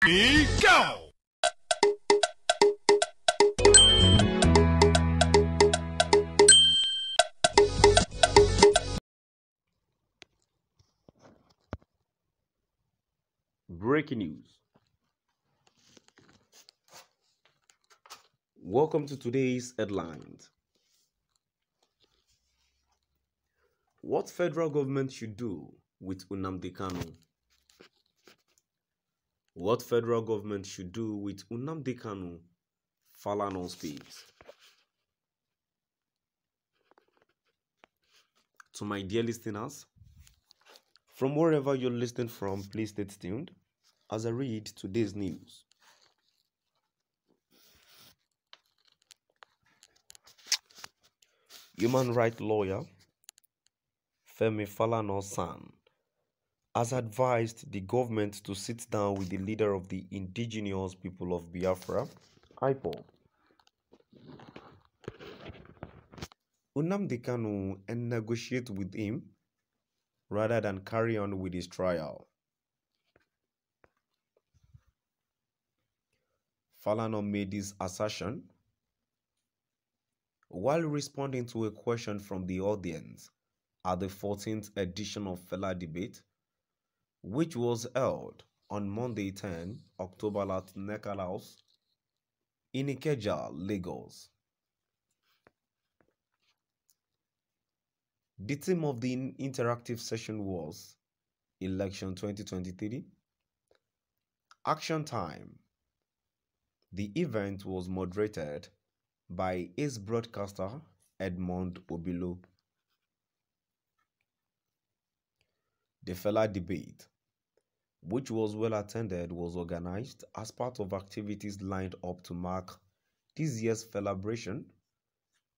Me go! Breaking news. Welcome to today's headlines. What federal government should do with Nnamdi Kanu? What federal government should do with Nnamdi Kanu? Falana speaks. To my dear listeners, from wherever you're listening from, please stay tuned as I read today's news. Human rights lawyer Femi Falana-San has advised the government to sit down with the leader of the indigenous people of Biafra, IPOB, Nnamdi Kanu, and negotiate with him rather than carry on with his trial. Falana made this assertion while responding to a question from the audience at the 14th edition of Fela Debate, which was held on Monday 10 October at Nekal House in Ikeja, Lagos. The theme of the interactive session was Election 2023, Action Time. The event was moderated by ace broadcaster Edmond Obilo. The Fela Debate, which was well attended, was organized as part of activities lined up to mark this year's celebration,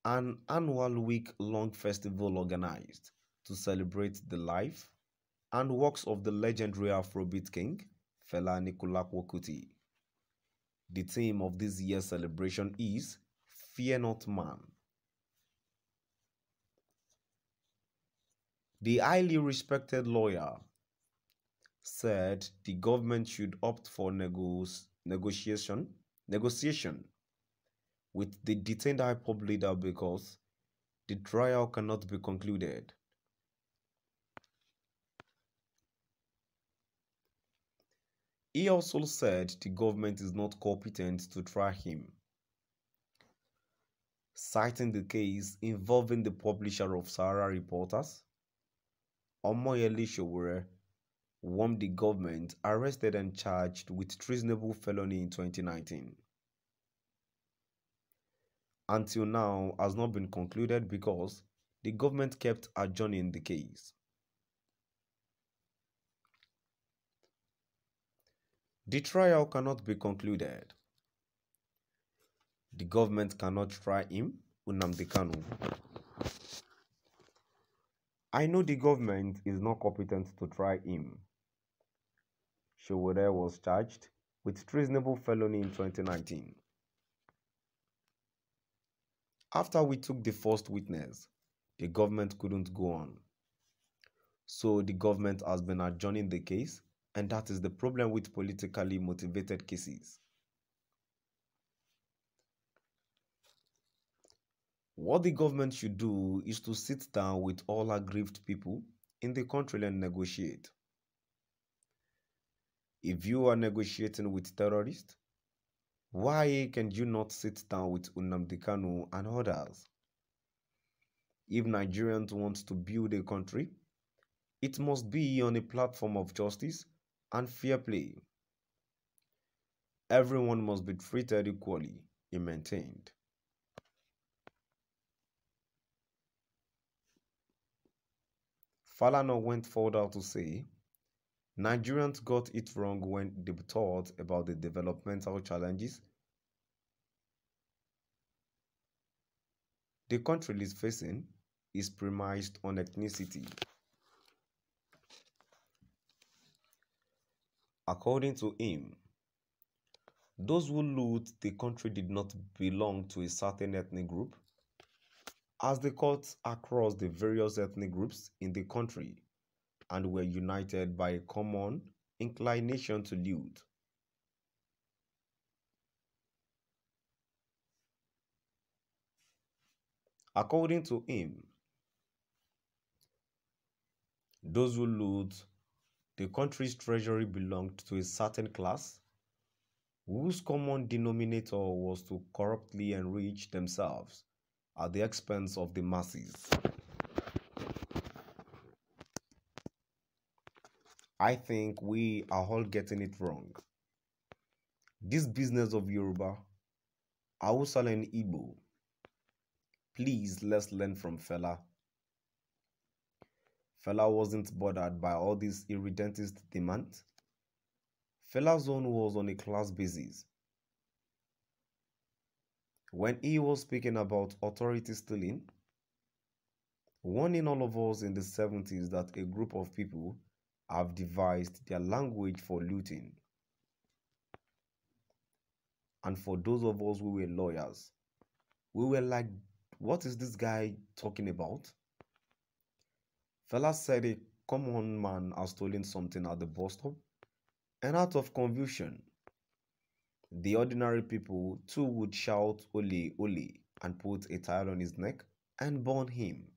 an annual week-long festival organized to celebrate the life and works of the legendary Afrobeat king Fela Anikulapo Kuti. The theme of this year's celebration is Fear Not Man. The highly respected lawyer said the government should opt for negotiation with the detained IPOB leader because the trial cannot be concluded. He also said the government is not competent to try him, citing the case involving the publisher of Sahara Reporters, Omoyele Sowore, whom the government arrested and charged with treasonable felony in 2019. Until now has not been concluded because the government kept adjourning the case. The trial cannot be concluded. The government cannot try him, Nnamdi Kanu. I know the government is not competent to try him. Sowore was charged with treasonable felony in 2019. After we took the first witness, the government couldn't go on. So the government has been adjourning the case, and that is the problem with politically motivated cases. What the government should do is to sit down with all aggrieved people in the country and negotiate. If you are negotiating with terrorists, why can you not sit down with Nnamdi Kanu and others? If Nigerians want to build a country, it must be on a platform of justice and fair play. Everyone must be treated equally, he maintained. Falana went further to say, Nigerians got it wrong when they thought about the developmental challenges the country is facing is premised on ethnicity. According to him, those who loot the country did not belong to a certain ethnic group, as they cut across the various ethnic groups in the country and were united by a common inclination to loot. According to him, those who loot the country's treasury belonged to a certain class whose common denominator was to corruptly enrich themselves at the expense of the masses. I think we are all getting it wrong. This business of Yoruba, Hausa and Igbo, please let's learn from Fela. Fela wasn't bothered by all these irredentist demands. Fela's own was on a class basis. When he was speaking about authority stealing, warning all of us in the 70s that a group of people have devised their language for looting. And for those of us who were lawyers, we were like, what is this guy talking about? Fela said a common man has stolen something at the bus stop, and out of confusion, the ordinary people too would shout ole ole and put a tile on his neck and burn him.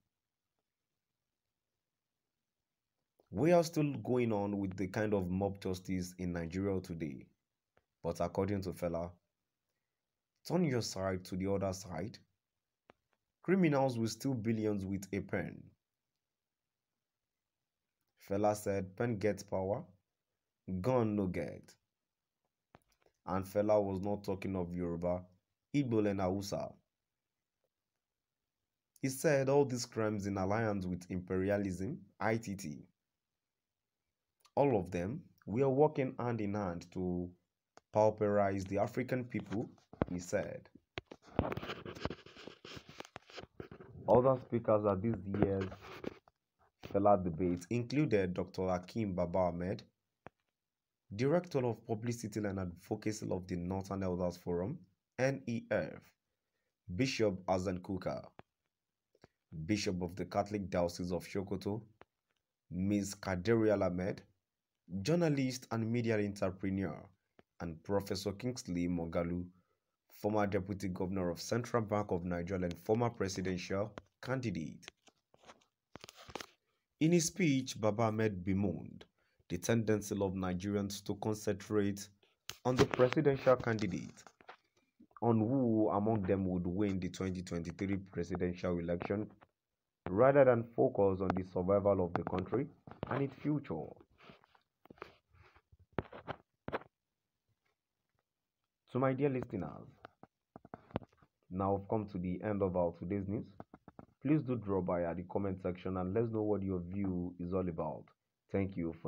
We are still going on with the kind of mob justice in Nigeria today, but according to Fela, turn your side to the other side. Criminals will steal billions with a pen. Fela said pen gets power, gun no get. And Fela was not talking of Yoruba, Igbo and Hausa. He said all these crimes in alliance with imperialism, ITT. All of them, we are working hand in hand to pauperize the African people, he said. Other speakers at this year's Fela debate included Dr. Hakeem Baba Ahmed, Director of Publicity and Advocacy of the Northern Elders Forum, NEF, Bishop Azan Kuka, Bishop of the Catholic Diocese of Sokoto, Ms. Kaderial Ahmed, journalist and media entrepreneur, and Professor Kingsley Mogalu, former Deputy Governor of Central Bank of Nigeria and former presidential candidate. In his speech, Baba Ahmed bemoaned the tendency of Nigerians to concentrate on the presidential candidate, on who among them would win the 2023 presidential election, rather than focus on the survival of the country and its future. So my dear listeners, now we've come to the end of our today's news. Please do drop by at the comment section and let's know what your view is all about. Thank you for